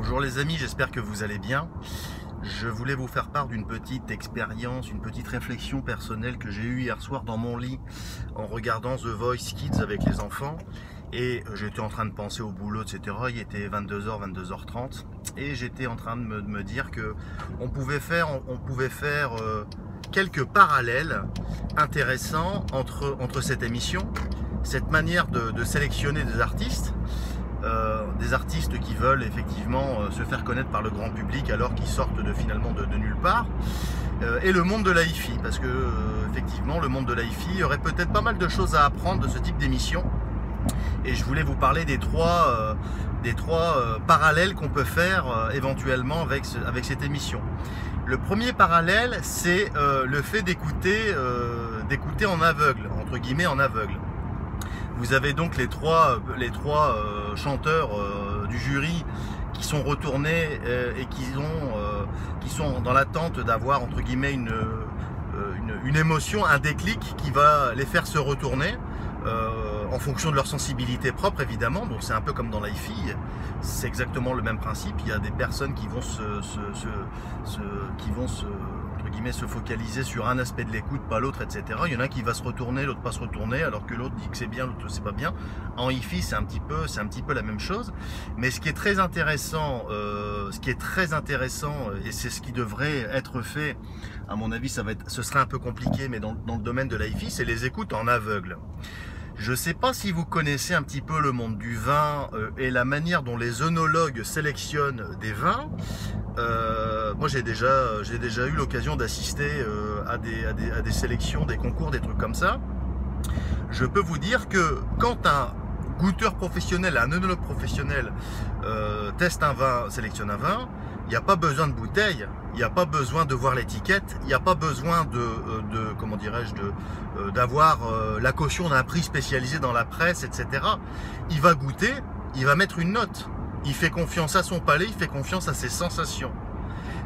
Bonjour les amis, j'espère que vous allez bien. Je voulais vous faire part d'une petite expérience, une petite réflexion personnelle que j'ai eue hier soir dans mon lit en regardant The Voice Kids avec les enfants. Et j'étais en train de penser au boulot, etc. Il était 22h, 22h30. Et j'étais en train de me dire que on pouvait faire quelques parallèles intéressants entre cette émission, cette manière de sélectionner des artistes qui veulent effectivement se faire connaître par le grand public alors qu'ils sortent finalement de nulle part, et le monde de la hi-fi, parce que effectivement le monde de la hi-fi, il y aurait peut-être pas mal de choses à apprendre de ce type d'émission, et je voulais vous parler des trois parallèles qu'on peut faire éventuellement avec cette émission. Le premier parallèle, c'est le fait d'écouter en aveugle, entre guillemets en aveugle. Vous avez donc les trois chanteurs du jury qui sont retournés et qui sont dans l'attente d'avoir entre guillemets une émotion, un déclic qui va les faire se retourner en fonction de leur sensibilité propre évidemment. Donc c'est un peu comme dans la hi-fi, c'est exactement le même principe. Il y a des personnes qui vont entre guillemets se focaliser sur un aspect de l'écoute, pas l'autre, etc. Il y en a qui va se retourner, l'autre pas se retourner, alors que l'autre dit que c'est bien, l'autre c'est pas bien. En hi-fi c'est un petit peu la même chose. Mais ce qui est très intéressant, et c'est ce qui devrait être fait, à mon avis ce serait un peu compliqué, mais dans le domaine de la hi-fi, c'est les écoutes en aveugle. Je ne sais pas si vous connaissez un petit peu le monde du vin et la manière dont les œnologues sélectionnent des vins. Moi j'ai déjà eu l'occasion d'assister à des sélections, des concours, des trucs comme ça. Je peux vous dire que quand un goûteur professionnel, un œnologue professionnel teste un vin, sélectionne un vin, il n'y a pas besoin de bouteille, il n'y a pas besoin de voir l'étiquette, il n'y a pas besoin d'avoir la caution d'un prix spécialisé dans la presse, etc. Il va goûter, il va mettre une note, il fait confiance à son palais, il fait confiance à ses sensations.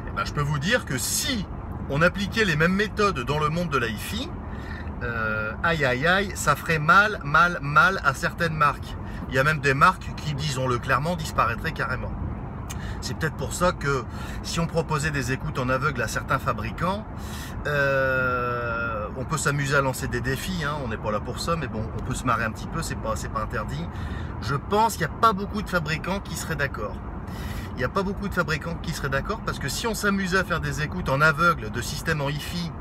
Et ben, je peux vous dire que si on appliquait les mêmes méthodes dans le monde de la hi-fi, aïe aïe aïe, ça ferait mal à certaines marques. Il y a même des marques qui, disons-le clairement, disparaîtraient carrément. C'est peut-être pour ça que si on proposait des écoutes en aveugle à certains fabricants, on peut s'amuser à lancer des défis, hein, on n'est pas là pour ça, mais bon, on peut se marrer un petit peu, c'est pas interdit. Je pense qu'il n'y a pas beaucoup de fabricants qui seraient d'accord. Il n'y a pas beaucoup de fabricants qui seraient d'accord, parce que si on s'amusait à faire des écoutes en aveugle de systèmes en hi-fi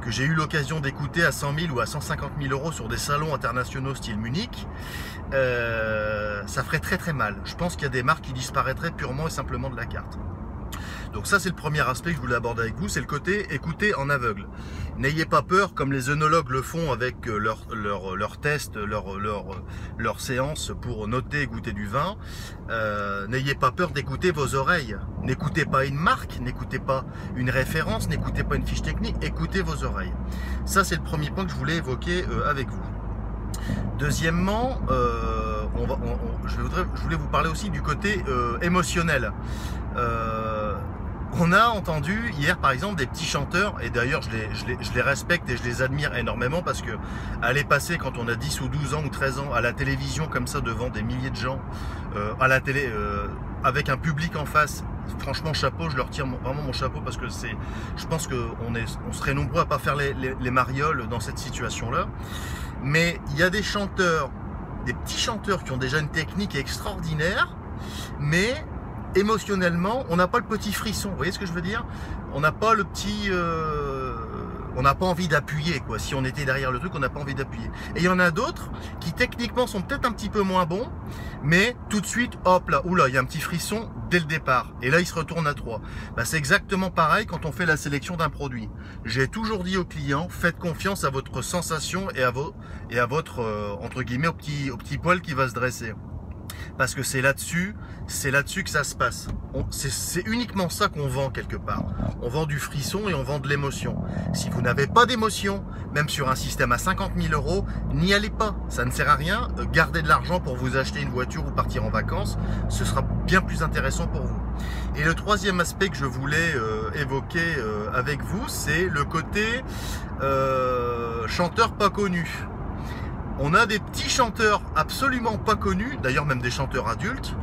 que j'ai eu l'occasion d'écouter à 100 000 ou à 150 000 euros sur des salons internationaux style Munich, ça ferait très mal. Je pense qu'il y a des marques qui disparaîtraient purement et simplement de la carte. Donc ça c'est le premier aspect que je voulais aborder avec vous, c'est le côté écouter en aveugle. N'ayez pas peur, comme les œnologues le font avec leurs tests, leurs séances pour noter et goûter du vin. N'ayez pas peur d'écouter vos oreilles. N'écoutez pas une marque, n'écoutez pas une référence, n'écoutez pas une fiche technique, écoutez vos oreilles. Ça c'est le premier point que je voulais évoquer avec vous. Deuxièmement, je voulais vous parler aussi du côté émotionnel. On a entendu hier par exemple des petits chanteurs, et d'ailleurs je les respecte et je les admire énormément, parce que aller passer quand on a 10 ou 12 ans ou 13 ans à la télévision comme ça devant des milliers de gens, à la télé, avec un public en face, franchement chapeau, je leur tire vraiment mon chapeau, parce que je pense qu'on serait nombreux à pas faire les marioles dans cette situation là. Mais il y a des chanteurs, des petits chanteurs qui ont déjà une technique extraordinaire, mais émotionnellement, on n'a pas le petit frisson. Vous voyez ce que je veux dire? On n'a pas le petit... on n'a pas envie d'appuyer, quoi. Si on était derrière le truc, on n'a pas envie d'appuyer. Et il y en a d'autres qui techniquement sont peut-être un petit peu moins bons, mais tout de suite, hop là, oula, il y a un petit frisson dès le départ. Et là, ils se retournent à 3. Bah, c'est exactement pareil quand on fait la sélection d'un produit. J'ai toujours dit aux clients, faites confiance à votre sensation et à votre entre guillemets, au petit poil qui va se dresser. Parce que c'est là-dessus que ça se passe. C'est uniquement ça qu'on vend quelque part. On vend du frisson et on vend de l'émotion. Si vous n'avez pas d'émotion, même sur un système à 50 000 euros, n'y allez pas. Ça ne sert à rien. Gardez de l'argent pour vous acheter une voiture ou partir en vacances. Ce sera bien plus intéressant pour vous. Et le troisième aspect que je voulais évoquer avec vous, c'est le côté chanteur pas connu. On a des petits chanteurs absolument pas connus, d'ailleurs même des chanteurs adultes,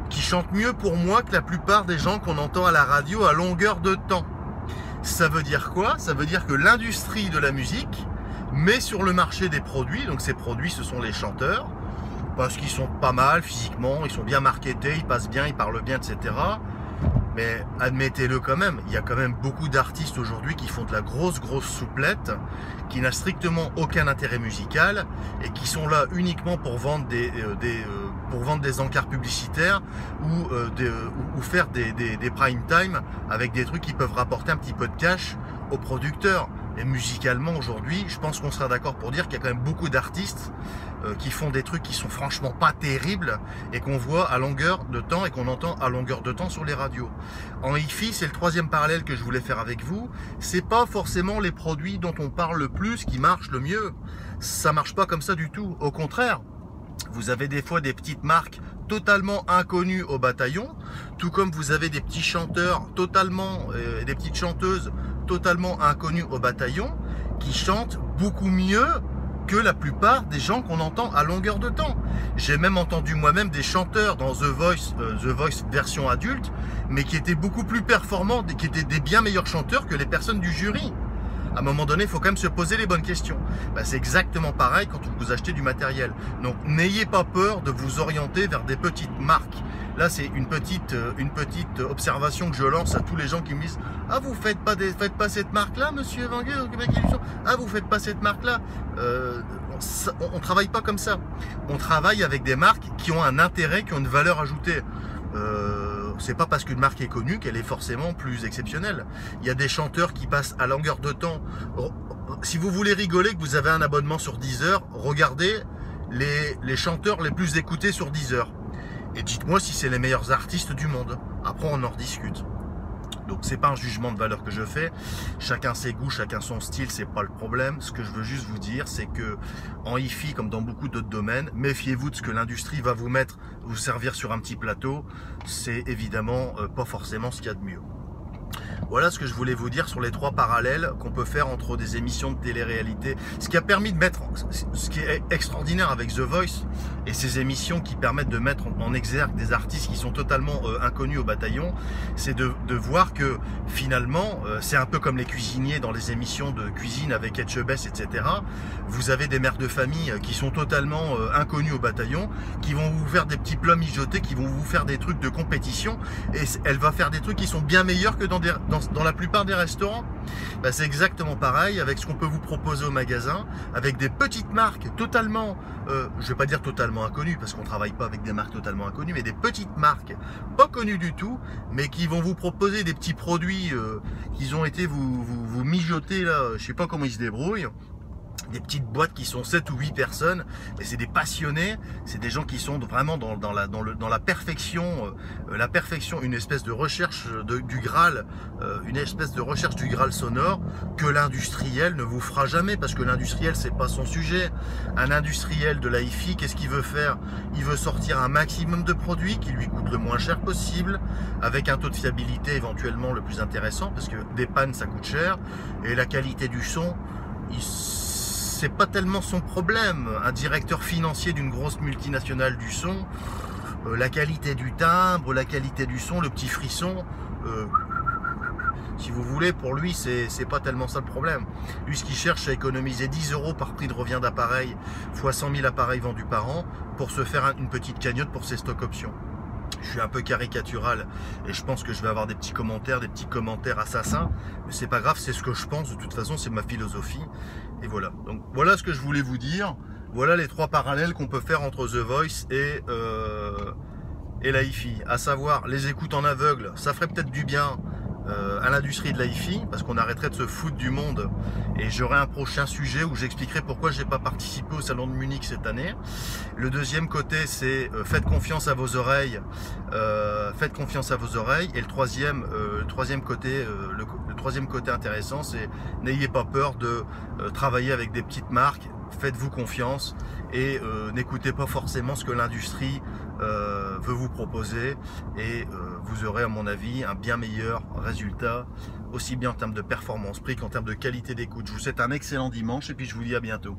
qui chante mieux pour moi que la plupart des gens qu'on entend à la radio à longueur de temps. Ça veut dire quoi? Ça veut dire que l'industrie de la musique met sur le marché des produits, donc ces produits ce sont les chanteurs, parce qu'ils sont pas mal physiquement, ils sont bien marketés, ils passent bien, ils parlent bien, etc. Mais admettez-le quand même, il y a quand même beaucoup d'artistes aujourd'hui qui font de la grosse souplette, qui n'a strictement aucun intérêt musical et qui sont là uniquement pour vendre des encarts publicitaires ou faire des prime time avec des trucs qui peuvent rapporter un petit peu de cash aux producteurs. Et musicalement aujourd'hui, je pense qu'on sera d'accord pour dire qu'il y a quand même beaucoup d'artistes qui font des trucs qui sont franchement pas terribles et qu'on voit à longueur de temps et qu'on entend à longueur de temps sur les radios. En hi-fi, c'est le troisième parallèle que je voulais faire avec vous. C'est pas forcément les produits dont on parle le plus qui marchent le mieux. Ça marche pas comme ça du tout. Au contraire, vous avez des fois des petites marques totalement inconnues au bataillon, tout comme vous avez des petits chanteurs totalement, des petites chanteuses totalement inconnues au bataillon, qui chantent beaucoup mieux que la plupart des gens qu'on entend à longueur de temps. J'ai même entendu moi-même des chanteurs dans The Voice version adulte, mais qui étaient beaucoup plus performants, qui étaient des bien meilleurs chanteurs que les personnes du jury. À un moment donné, il faut quand même se poser les bonnes questions. Ben, c'est exactement pareil quand vous achetez du matériel. Donc, n'ayez pas peur de vous orienter vers des petites marques. Là, c'est une petite observation que je lance à tous les gens qui me disent « Ah, vous faites pas cette marque-là, monsieur Wenger? Ah, vous faites pas cette marque-là » On travaille pas comme ça. On travaille avec des marques qui ont un intérêt, qui ont une valeur ajoutée. C'est pas parce qu'une marque est connue qu'elle est forcément plus exceptionnelle. Il y a des chanteurs qui passent à longueur de temps. Si vous voulez rigoler, que vous avez un abonnement sur Deezer, regardez les chanteurs les plus écoutés sur Deezer. Et dites-moi si c'est les meilleurs artistes du monde. Après, on en rediscute. Donc, c'est pas un jugement de valeur que je fais. Chacun ses goûts, chacun son style, c'est pas le problème. Ce que je veux juste vous dire, c'est que en hi-fi, comme dans beaucoup d'autres domaines, méfiez-vous de ce que l'industrie va vous servir sur un petit plateau. C'est évidemment pas forcément ce qu'il y a de mieux. Voilà ce que je voulais vous dire sur les trois parallèles qu'on peut faire entre des émissions de télé-réalité. Ce qui a permis de mettre, ce qui est extraordinaire avec The Voice et ces émissions qui permettent de mettre en exergue des artistes qui sont totalement inconnus au bataillon, c'est de voir que finalement, c'est un peu comme les cuisiniers dans les émissions de cuisine avec Etchebest, etc. Vous avez des mères de famille qui sont totalement inconnues au bataillon, qui vont vous faire des petits plats mijotés, qui vont vous faire des trucs de compétition, et elle va faire des trucs qui sont bien meilleurs que dans la plupart des restaurants. Ben, c'est exactement pareil avec ce qu'on peut vous proposer au magasin, avec des petites marques totalement, je vais pas dire totalement inconnues, parce qu'on travaille pas avec des marques totalement inconnues, mais des petites marques pas connues du tout, mais qui vont vous proposer des petits produits qu'ils ont été vous mijoter là, je sais pas comment ils se débrouillent. Des petites boîtes qui sont 7 ou 8 personnes, mais c'est des passionnés, c'est des gens qui sont vraiment dans la perfection, une espèce de recherche du Graal, une espèce de recherche du Graal sonore que l'industriel ne vous fera jamais, parce que l'industriel c'est pas son sujet. Un industriel de la hi-fi, qu'est-ce qu'il veut faire? Il veut sortir un maximum de produits qui lui coûtent le moins cher possible, avec un taux de fiabilité éventuellement le plus intéressant, parce que des pannes ça coûte cher, et la qualité du son, c'est pas tellement son problème. Un directeur financier d'une grosse multinationale du son, la qualité du timbre, la qualité du son, le petit frisson, si vous voulez, pour lui, c'est pas tellement ça le problème. Lui, ce qu'il cherche, c'est à économiser 10 € par prix de revient d'appareil, fois 100 000 appareils vendus par an, pour se faire une petite cagnotte pour ses stock options. Je suis un peu caricatural et je pense que je vais avoir des petits commentaires assassins, mais c'est pas grave, c'est ce que je pense, de toute façon c'est ma philosophie, et voilà. Donc voilà ce que je voulais vous dire, voilà les trois parallèles qu'on peut faire entre The Voice et la hi-fi, à savoir les écoutes en aveugle, ça ferait peut-être du bien à l'industrie de la hi-fi, parce qu'on arrêterait de se foutre du monde, et j'aurai un prochain sujet où j'expliquerai pourquoi j'ai pas participé au salon de Munich cette année. Le deuxième côté, c'est faites confiance à vos oreilles, et le troisième côté intéressant, c'est n'ayez pas peur de travailler avec des petites marques, faites-vous confiance et n'écoutez pas forcément ce que l'industrie veut vous proposer, et vous aurez à mon avis un bien meilleur résultat, aussi bien en termes de performance prix qu'en termes de qualité d'écoute. Je vous souhaite un excellent dimanche et puis je vous dis à bientôt.